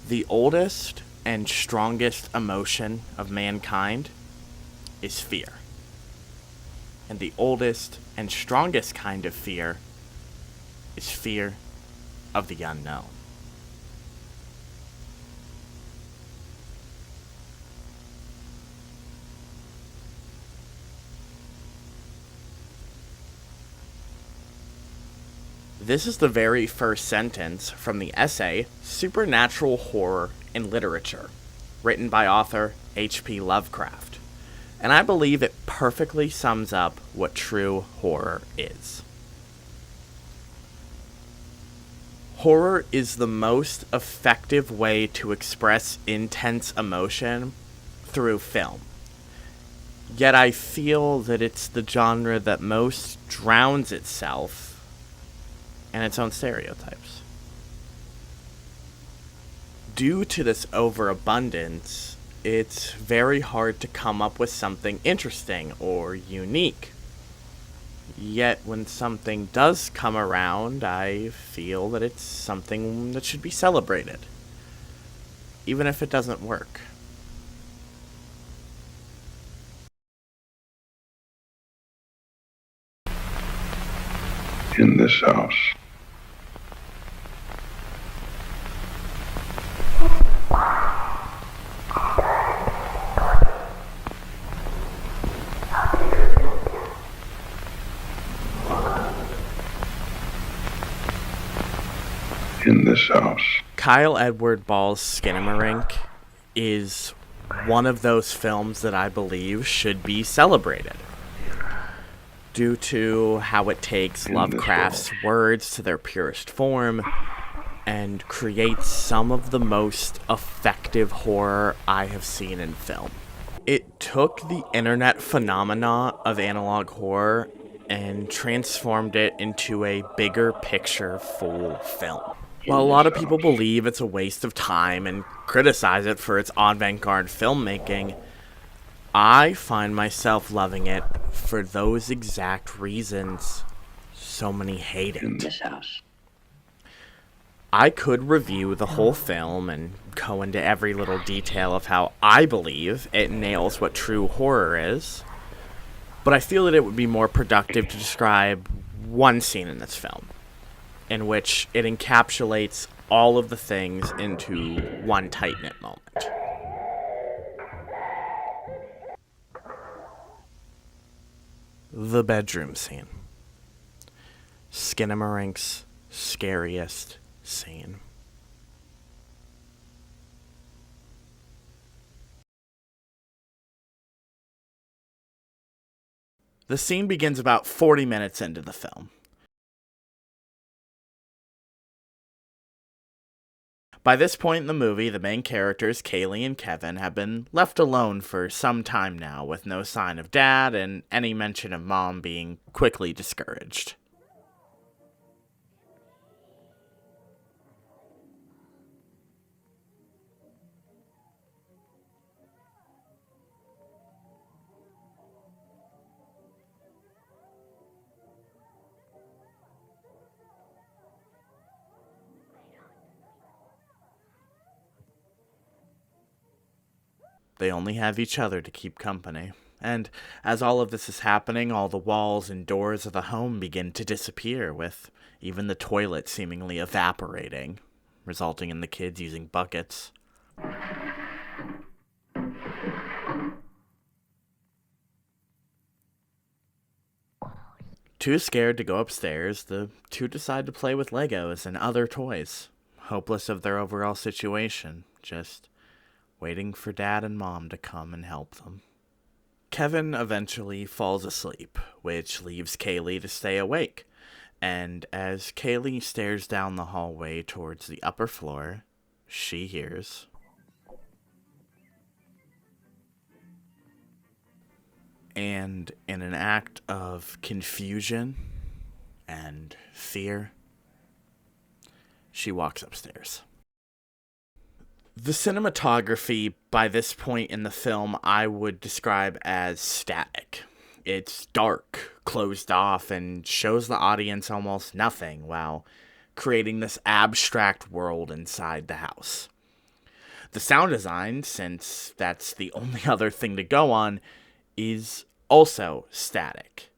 The oldest and strongest emotion of mankind is fear. And the oldest and strongest kind of fear is fear of the unknown. This is the very first sentence from the essay Supernatural Horror in Literature, written by author H.P. Lovecraft, and I believe it perfectly sums up what true horror is. Horror is the most effective way to express intense emotion through film. Yet I feel that it's the genre that most drowns itself and its own stereotypes. Due to this overabundance, it's very hard to come up with something interesting or unique. Yet when something does come around, I feel that it's something that should be celebrated, even if it doesn't work. In this house. In this house. Kyle Edward Ball's Skinamarink is one of those films that I believe should be celebrated, due to how it takes Lovecraft's words to their purest form and creates some of the most effective horror I have seen in film. It took the internet phenomena of analog horror and transformed it into a bigger picture full film. While a lot of people believe it's a waste of time and criticize it for its avant-garde filmmaking, I find myself loving it for those exact reasons so many hate it. In this house. I could review the whole film and go into every little detail of how I believe it nails what true horror is, but I feel that it would be more productive to describe one scene in this film, in which it encapsulates all of the things into one tight-knit moment. The bedroom scene. Skinamarink's scariest scene. The scene begins about 40 minutes into the film. By this point in the movie, the main characters, Kaylee and Kevin, have been left alone for some time now, with no sign of Dad and any mention of Mom being quickly discouraged. They only have each other to keep company. And as all of this is happening, all the walls and doors of the home begin to disappear, with even the toilet seemingly evaporating, resulting in the kids using buckets. Too scared to go upstairs, the two decide to play with Legos and other toys, hopeless of their overall situation, just waiting for Dad and Mom to come and help them. Kevin eventually falls asleep, which leaves Kaylee to stay awake, and as Kaylee stares down the hallway towards the upper floor, she hears... And in an act of confusion and fear, she walks upstairs. The cinematography, by this point in the film, I would describe as static. It's dark, closed off, and shows the audience almost nothing, while creating this abstract world inside the house. The sound design, since that's the only other thing to go on, is also static.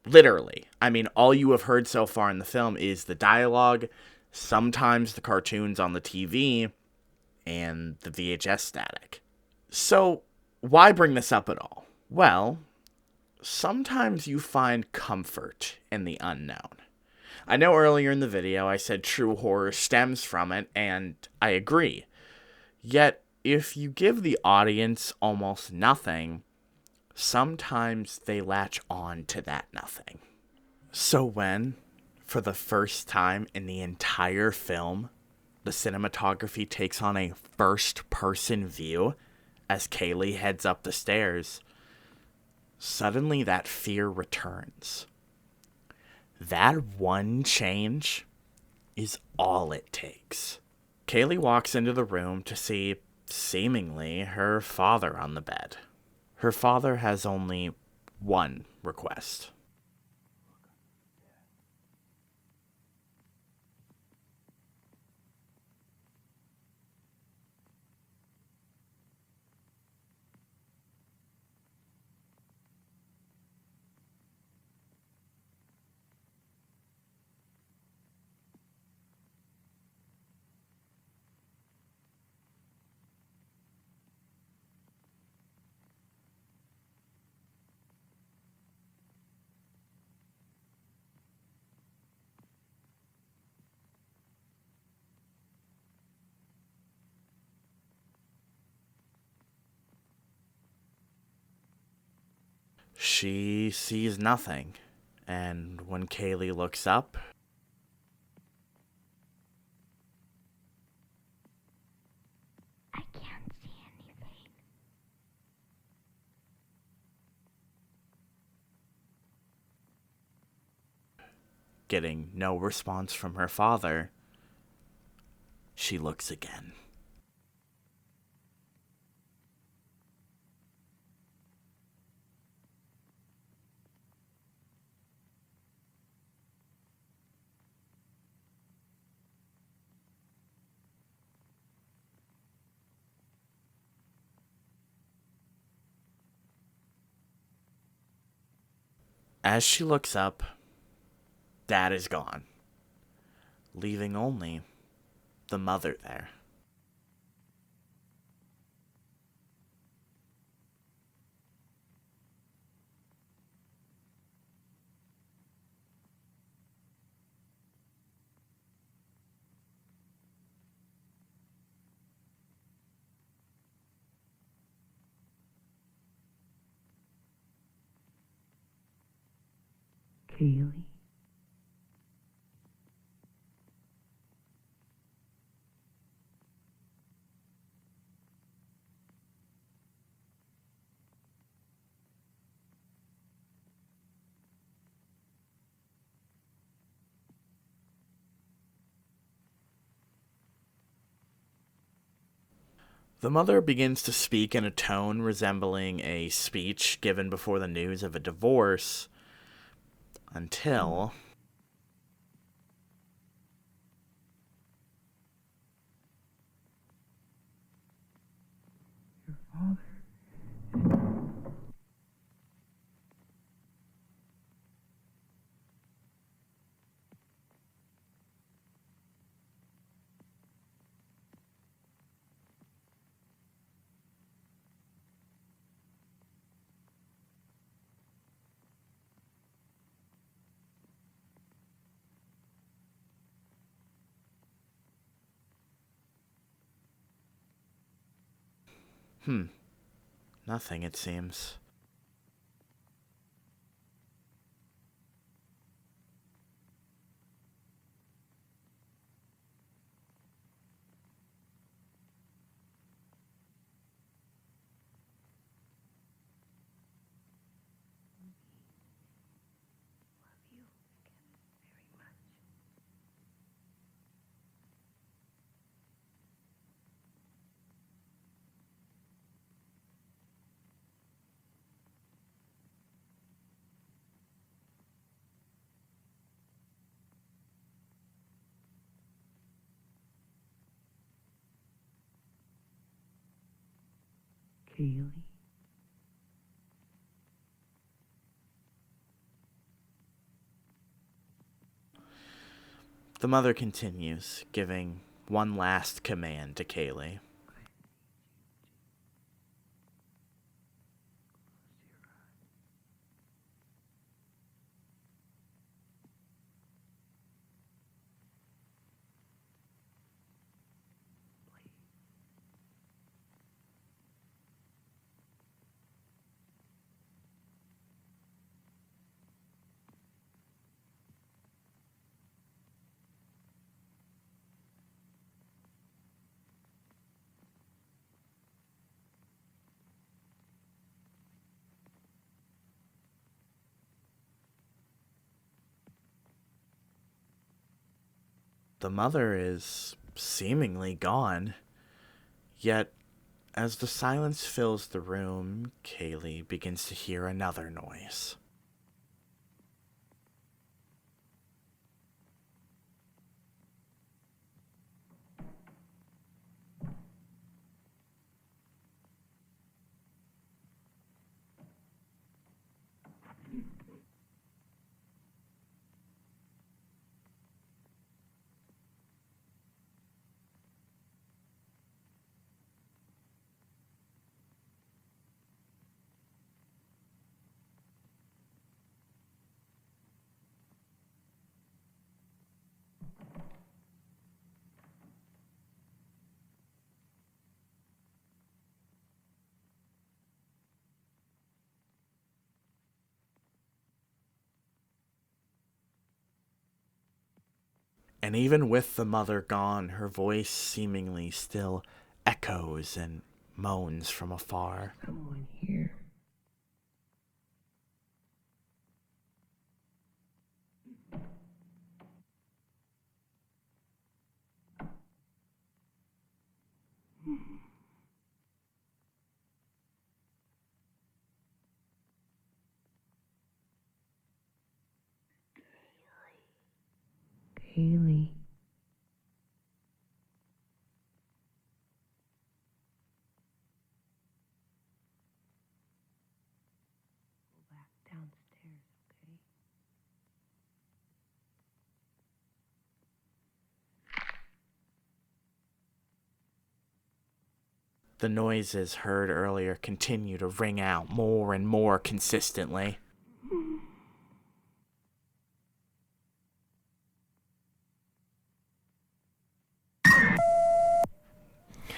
Literally. I mean, all you have heard so far in the film is the dialogue, sometimes the cartoons on the TV, and the VHS static. So, why bring this up at all? Well, sometimes you find comfort in the unknown. I know earlier in the video I said true horror stems from it, and I agree. Yet, if you give the audience almost nothing, sometimes they latch on to that nothing. So when, for the first time in the entire film, the cinematography takes on a first-person view as Kaylee heads up the stairs, suddenly that fear returns. That one change is all it takes. Kaylee walks into the room to see, seemingly, her father on the bed. Her father has only one request. She sees nothing, and when Kaylee looks up, I can't see anything. getting no response from her father, she looks again. As she looks up, Dad is gone, leaving only the mother there. Kaylee? The mother begins to speak in a tone resembling a speech given before the news of a divorce, until Your father? nothing, it seems. Love you again very much. Kaylee. The mother continues, giving one last command to Kaylee. The mother is seemingly gone, yet as the silence fills the room, Kaylee begins to hear another noise. And even with the mother gone, her voice seemingly still echoes and moans from afar. Someone here. Kaylee. Go back downstairs, okay? The noises heard earlier continue to ring out more and more consistently.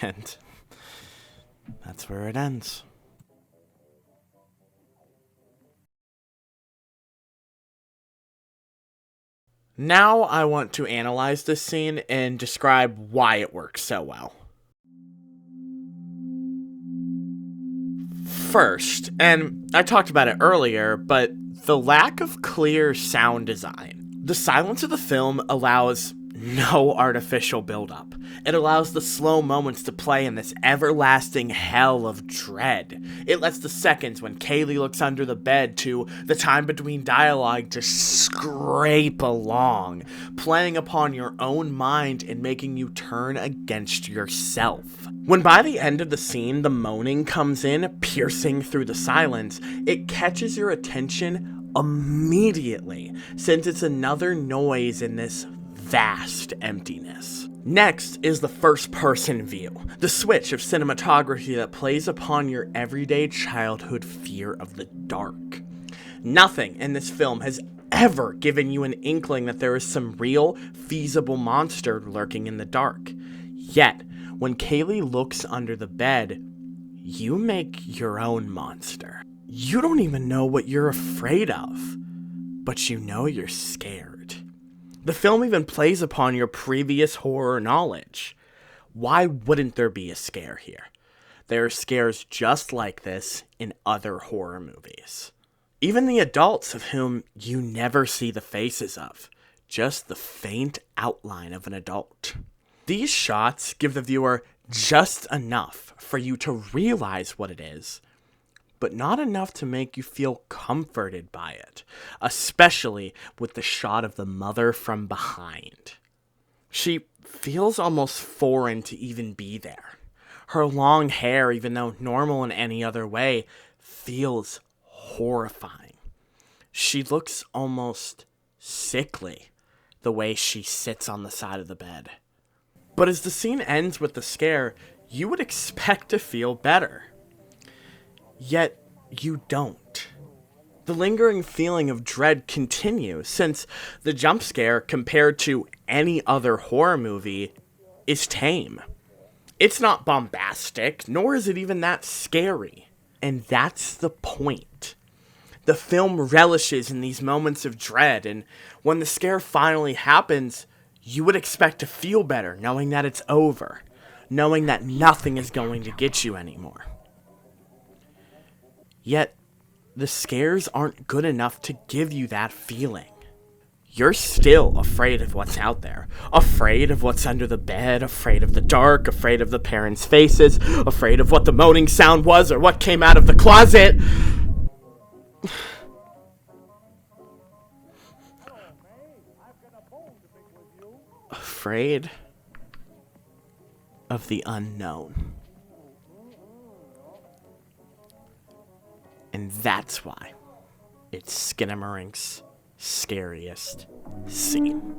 And that's where it ends. Now I want to analyze this scene and describe why it works so well. First, and I talked about it earlier, but the lack of clear sound design. The silence of the film allows no artificial buildup. It allows the slow moments to play in this everlasting hell of dread. It lets the seconds when Kaylee looks under the bed to the time between dialogue to scrape along, playing upon your own mind and making you turn against yourself. When by the end of the scene the moaning comes in, piercing through the silence, it catches your attention immediately, since it's another noise in this vast emptiness. Next is the first-person view, the switch of cinematography that plays upon your everyday childhood fear of the dark. Nothing in this film has ever given you an inkling that there is some real, feasible monster lurking in the dark. Yet, when Kaylee looks under the bed, you make your own monster. You don't even know what you're afraid of, but you know you're scared. The film even plays upon your previous horror knowledge. Why wouldn't there be a scare here? There are scares just like this in other horror movies. Even the adults of whom you never see the faces of, just the faint outline of an adult. These shots give the viewer just enough for you to realize what it is, but not enough to make you feel comforted by it, especially with the shot of the mother from behind. She feels almost foreign to even be there. Her long hair, even though normal in any other way, feels horrifying. She looks almost sickly the way she sits on the side of the bed. But as the scene ends with the scare, you would expect to feel better. Yet, you don't. The lingering feeling of dread continues, since the jump scare, compared to any other horror movie, is tame. It's not bombastic, nor is it even that scary. And that's the point. The film relishes in these moments of dread, and when the scare finally happens, you would expect to feel better knowing that it's over, knowing that nothing is going to get you anymore. Yet, the scares aren't good enough to give you that feeling. You're still afraid of what's out there. Afraid of what's under the bed, afraid of the dark, afraid of the parents' faces, afraid of what the moaning sound was or what came out of the closet. Afraid of the unknown. And that's why it's Skinamarink's scariest scene.